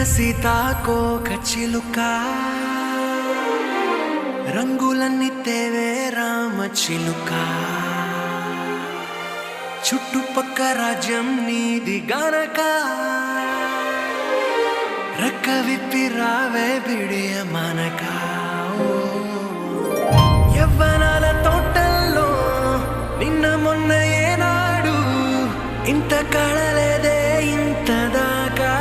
సీతాకోక చిలుక రంగులన్నీ తేవే రామ చిలుక చుట్టుపక్క రాజ్యం నీది గనక రెక్క విప్పి రావే బిడియ మనక యవ్వనాల తోటల్లో నిన్న మొన్న ఏనాడు ఇంత కళలేదే ఇంత దాకా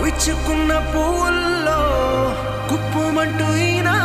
విచ్చుకున్న పువ్వుల్లో కుప్పుమంటూ ఈనా